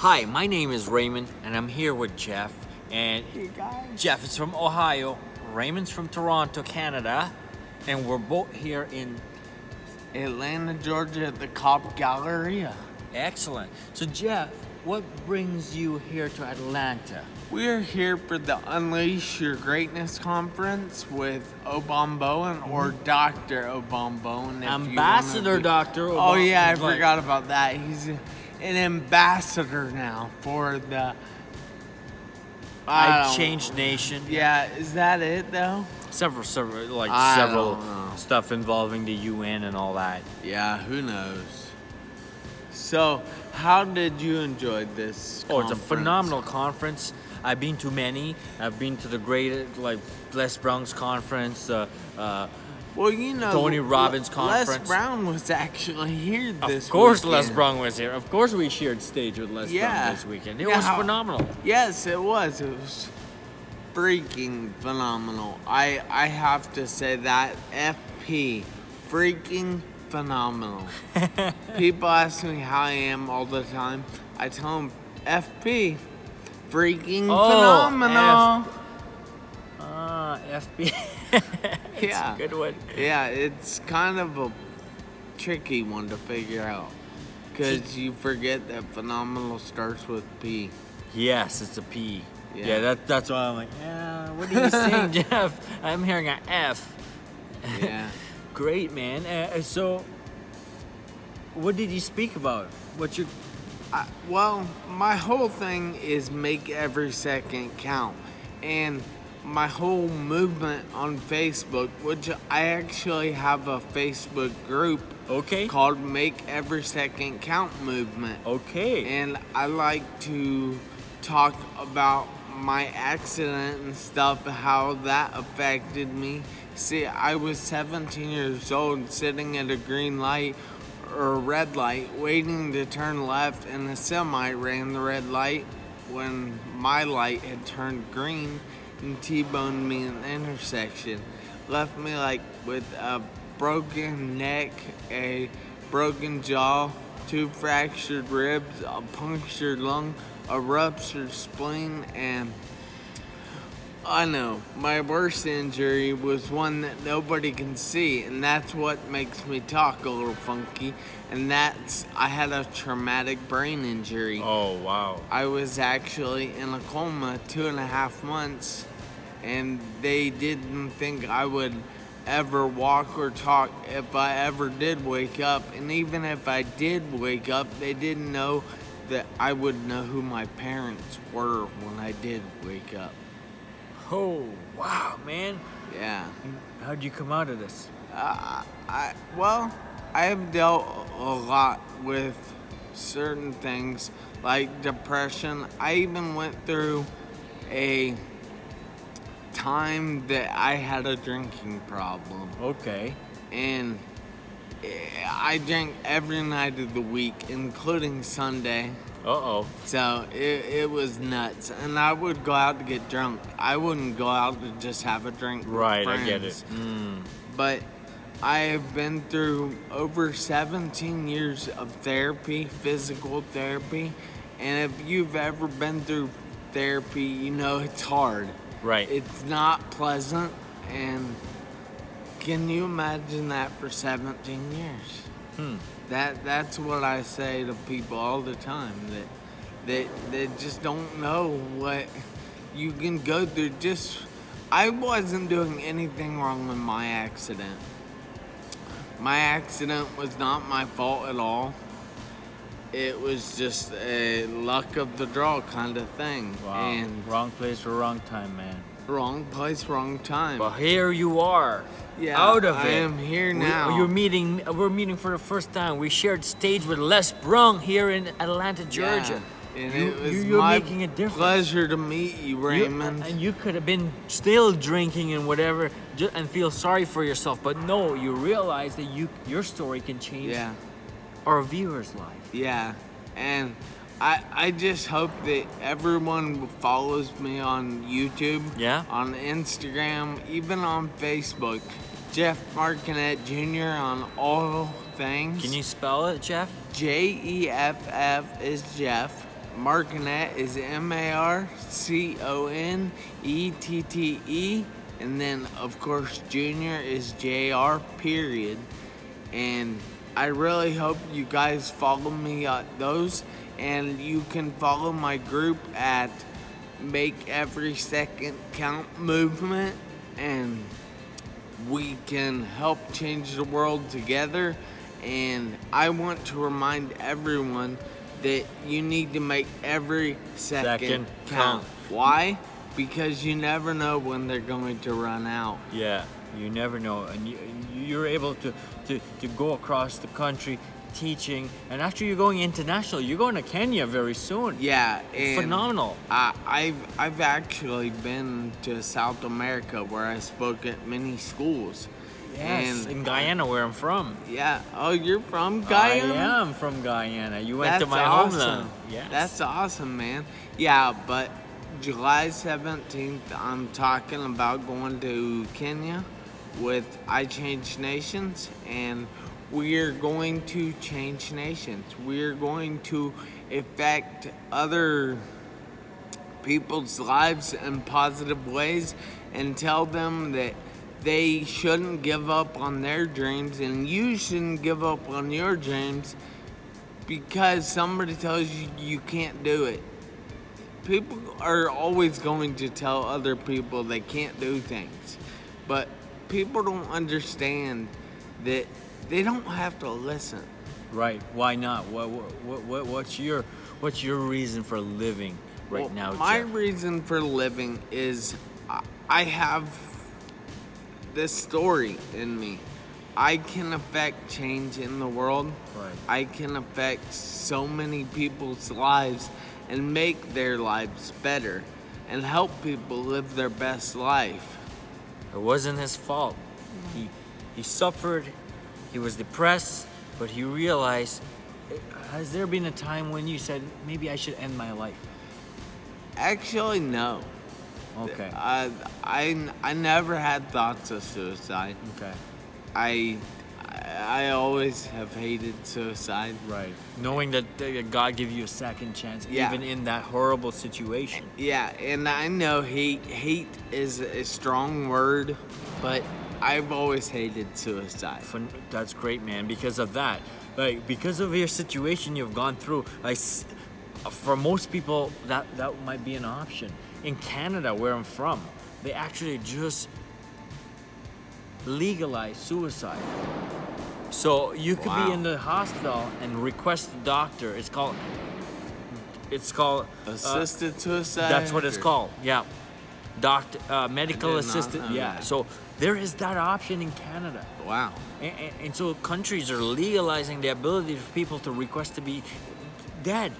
Hi, my name is Raymond, and I'm here with Jeff. And Hey guys. Jeff is from Ohio, Raymond's from Toronto, Canada, and we're both here in Atlanta, Georgia at the Cobb Galleria. excellent. So, Jeff, what brings you here to Atlanta? We're here for the Unleash Your Greatness conference with Obamboan or Dr. Obamboan. Ambassador Dr. Obama. Oh yeah, I forgot about that. He's an ambassador now for the I Changed Nation. Yeah, is that it though? Several I several don't know. stuff involving the UN and all that. Yeah, who knows? So, how did you enjoy this Oh, it's a conference? phenomenal conference. I've been to many. I've been to the great, Les Brown's conference, Well, you know, Tony Robbins Les conference. Brown was actually here this Of course, weekend. Les Brown was here. Of course, we shared stage with Les Brown this weekend. It was Now- phenomenal. Yes, it was. It was freaking phenomenal. I have to say that FP, freaking phenomenal. People ask me how I am all the time. I tell them FP, freaking phenomenal. FB. It's Yeah. a good one. Yeah, it's kind of a tricky one to figure out because you forget that phenomenal starts with P. Yes, it's a P. Yeah. Yeah, that's why I'm like, what are you saying, Jeff? I'm hearing an F. Yeah. Great, man. So, what did you speak about? What's your... Well, my whole thing is make every second count. And my whole movement on Facebook, which I actually have a Facebook group Okay. called Make Every Second Count Movement. Okay. And I like to talk about my accident and stuff, how that affected me. See, I was 17 years old sitting at a green light or a red light waiting to turn left, and a semi ran the red light when my light had turned green and T-boned me in the intersection. Left me like with a broken neck, a broken jaw, 2 fractured ribs, a punctured lung, a ruptured spleen, and I know my worst injury was one that nobody can see, and that's what makes me talk a little funky, and that's I had a traumatic brain injury. Oh, wow. I was actually in a coma 2.5 months, and they didn't think I would ever walk or talk if I ever did wake up. And even if I did wake up, they didn't know that I would know who my parents were when I did wake up. Oh, wow, man. Yeah. How'd you come out of this? I have dealt a lot with certain things like depression. I even went through a time that I had a drinking problem, Okay. and I drank every night of the week, including Sunday. Uh-oh. So it was nuts, and I would go out to get drunk. I wouldn't go out to just have a drink with Right, friends. I get it. But I have been through over 17 years of therapy, physical therapy, and if you've ever been through therapy, you know it's hard. Right. It's not pleasant, and can you imagine that for 17 years? That's what I say to people all the time, that they just don't know what you can go through. I wasn't doing anything wrong with my accident. My accident was not my fault at all. It was just a luck of the draw kind of thing. Wow. And Wrong place or wrong time, man. wrong place, wrong time. But here you are. Yeah, Out of I it. am here now. We're meeting for the first time. We shared stage with Les Brown here in Atlanta, Georgia. Yeah, and You- it was you're my making a difference. pleasure to meet you, Raymond. And you could have been still drinking and whatever, and feel sorry for yourself. But no, you realize that your story can change Yeah, our viewers' life. yeah. And I just hope that everyone follows me on YouTube, Yeah? on Instagram, even on Facebook. Jeff Martinet Jr. on all things. Can you spell it, Jeff? Jeff is Jeff. Marconet is Marconette, and then of course Junior is JR period. And I really hope you guys follow me at those, and you can follow my group at Make Every Second Count Movement, and we can help change the world together. And I want to remind everyone that you need to make every second count. Why? Because you never know when they're going to run out. Yeah, you never know. And you're able to go across the country teaching, and actually you're going international. You're going to Kenya very soon. Yeah, and phenomenal. I've actually been to South America where I spoke at many schools. Yes, in Guyana, where I'm from. Yeah. Oh, you're from Guyana? I am from Guyana. You went to my awesome. homeland. Yes. That's awesome, man. Yeah, but July 17th, I'm talking about going to Kenya with I Change Nations, and we're going to change nations. We're going to affect other people's lives in positive ways and tell them that they shouldn't give up on their dreams, and you shouldn't give up on your dreams because somebody tells you you can't do it. People are always going to tell other people they can't do things, but people don't understand that they don't have to listen. Right? Why not? What's your reason for living right now? My Jeff? reason for living is I have this story in me. I can affect change in the world. Right. I can affect so many people's lives and make their lives better and help people live their best life. It wasn't his fault. He suffered. He was depressed, but he realized. Has there been a time when you said, maybe I should end my life? Actually, no. Okay. I never had thoughts of suicide. Okay. I always have hated suicide. Right. Knowing that God gave you a second chance, Yeah. even in that horrible situation. Yeah, and I know hate is a strong word, but I've always hated suicide. That's great, man. Because of that, like because of your situation you've gone through, like for most people that might be an option. In Canada, where I'm from, they actually just legalized suicide. So you could be in the hospital and request the doctor. It's called Assisted suicide. That's what it's called. Yeah, medical I did not assisted. know Yeah. that. So there is that option in Canada. Wow. And so countries are legalizing the ability for people to request to be dead.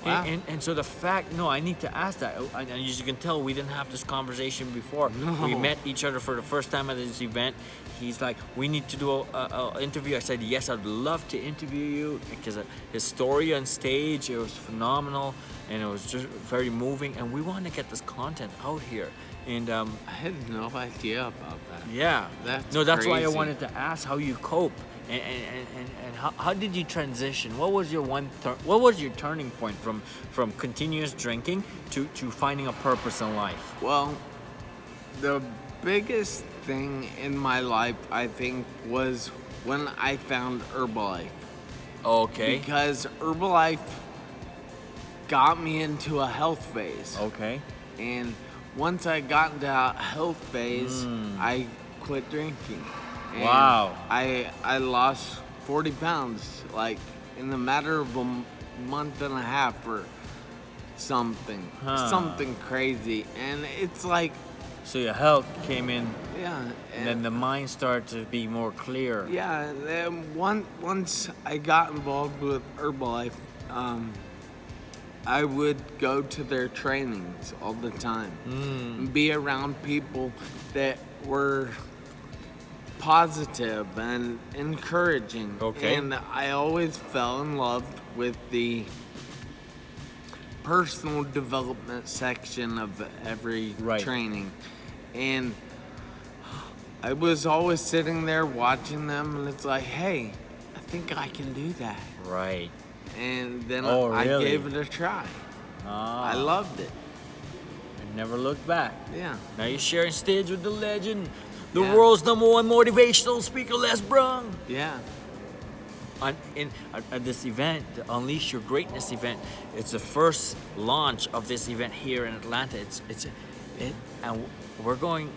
Wow. And so the fact, no, I need to ask that. And as you can tell, we didn't have this conversation before. No. We met each other for the first time at this event. He's like, we need to do an interview. I said, yes, I'd love to interview you, because his story on stage, it was phenomenal, and it was just very moving. And we want to get this content out here. And I had no idea about that. yeah, That's that's why I crazy. wanted to ask how you cope. And how did you transition? What was your what was your turning point from continuous drinking to finding a purpose in life? Well, the biggest thing in my life, I think, was when I found Herbalife. Okay. Because Herbalife got me into a health phase. Okay. And once I got into a health phase, I quit drinking. And Wow. I lost 40 pounds, like in the matter of a month and a half or something. Huh. Something crazy. And it's like, So your health came in, yeah. and then the mind started to be more clear. Yeah, and then once I got involved with Herbalife, I would go to their trainings all the time. And be around people that were positive and encouraging. Okay. And I always fell in love with the personal development section of every Right. training. And I was always sitting there watching them, and it's like, hey, I think I can do that. Right. and then Oh, I really? gave it a try. Ah, I loved it. and never looked back. Yeah. Now you're sharing stage with the legend, the Yeah. world's #1 motivational speaker, Les Brown. Yeah. At this event, the Unleash Your Greatness event, it's the first launch of this event here in Atlanta. And we're going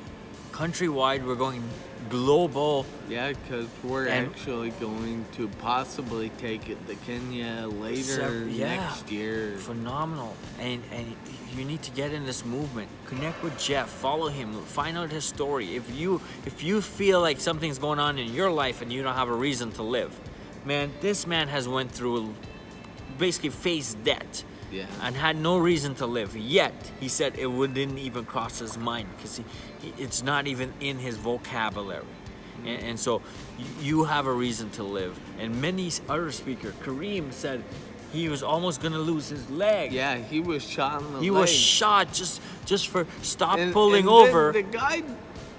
countrywide. We're going global. Yeah, because we're And- actually going to possibly take it to Kenya later Yeah. next year. Phenomenal. And you need to get in this movement. Connect with Jeff. Follow him. Find out his story. If you feel like something's going on in your life and you don't have a reason to live, man, this man has went through, basically faced debt. Yeah. And had no reason to live. Yet he said it didn't even cross his mind because it's not even in his vocabulary. And so you have a reason to live. And many other speakers, Kareem said he was almost gonna lose his leg. Yeah, he was shot in the He leg. was shot just for stop And- pulling and over. The guy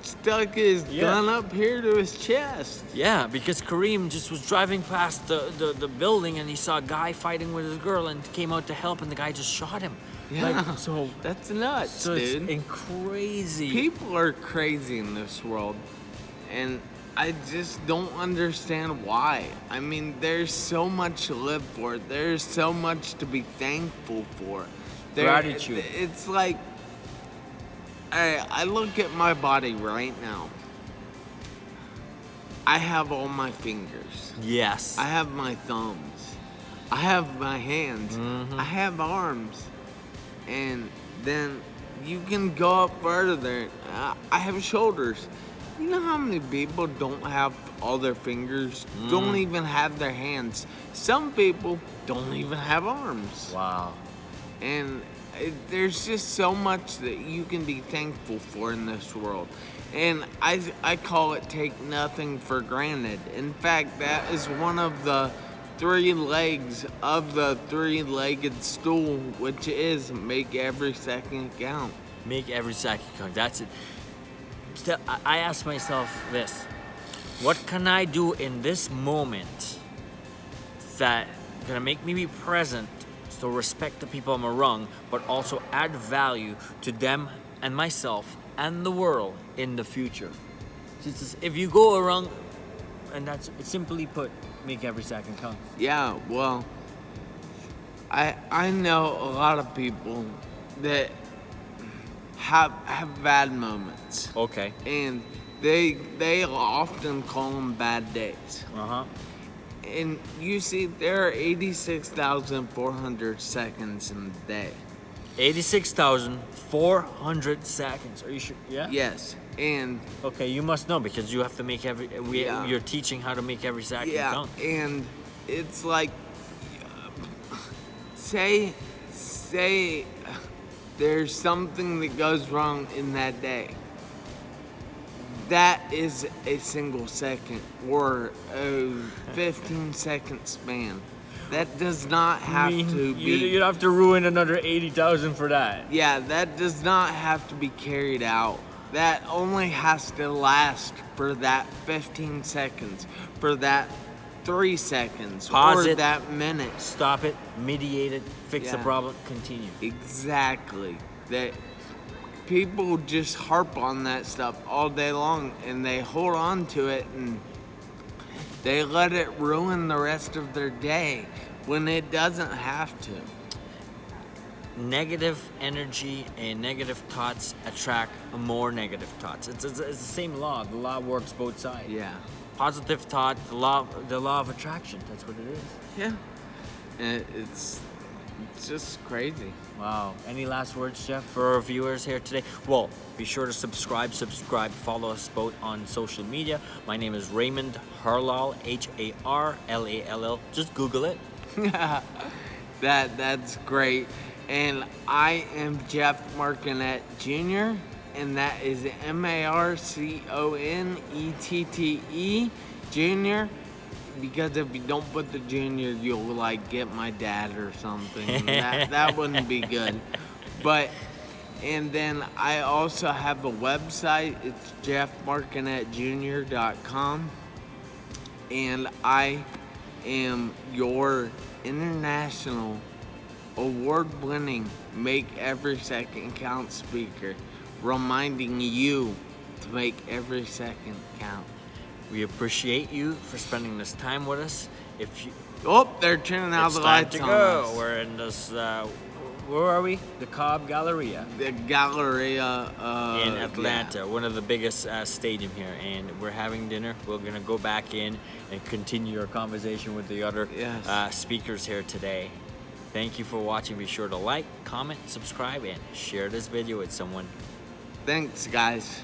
stuck his Yeah. gun up here to his chest. Yeah, because Kareem just was driving past the building and he saw a guy fighting with his girl and came out to help and the guy just shot him. Yeah. So That's nuts, So dude. it's crazy. People are crazy in this world, and I just don't understand why. I mean, there's so much to live for. There's so much to be thankful for. Gratitude. It's like, I look at my body right now. I have all my fingers. Yes. I have my thumbs. I have my hands. Mm-hmm. I have arms. And then you can go up further. I have shoulders. You know how many people don't have all their fingers? Don't even have their hands. Some people don't even have arms. Wow. And there's just so much that you can be thankful for in this world. And I call it take nothing for granted. In fact, that is one of the 3 legs of the 3-legged stool, which is make every second count. Make every second count. That's it. I ask myself this: what can I do in this moment that gonna make me be present, so respect the people I'm around, but also add value to them and myself and the world in the future? If you go around, and that's simply put, make every second count. Yeah, well, I know a lot of people that have bad moments, Okay. and they often call them bad days. Uh-huh. And you see, there are 86,400 seconds in a day. 86,400 seconds. Are you sure? Yeah? Yes, and Okay, you must know because you have to make Yeah. you're teaching how to make every second yeah, count. and it's like, say there's something that goes wrong in that day. That is a single second or a 15-second span. That does not have to be. You'd have to ruin another 80,000 for that. Yeah, that does not have to be carried out. That only has to last for that 15 seconds, for that 3 seconds, Pause or it. that minute. Stop it, mediate it, fix the Yeah. problem, continue. Exactly. That people just harp on that stuff all day long and they hold on to it and they let it ruin the rest of their day when it doesn't have to. Negative energy and negative thoughts attract more negative thoughts. It's the same law. The law works both sides. Yeah. Positive thought, the law of attraction. That's what it is. Yeah. And it's just crazy. Wow. Any last words, Jeff, for our viewers here today? Well, be sure to subscribe, follow us both on social media. My name is Raymond Harlal, Harlall. Just Google it. That's great. And I am Jeff Marconet Jr., and that is Marconette Jr., because if you don't put the junior, you'll like get my dad or something. that wouldn't be good. But, and then I also have a website. It's jeffmarconettjr.com. And I am your international award-winning Make Every Second Count speaker, reminding you to make every second count. We appreciate you for spending this time with us. If you, Oh, they're turning out it's the time lights to on go. us. We're in this. Where are we? The Cobb Galleria The Galleria in Atlanta, one of the biggest stadium here, and we're having dinner. We're gonna go back in and continue our conversation with the other Yes. speakers here today. Thank you for watching. Be sure to like, comment, subscribe, and share this video with someone. Thanks, guys.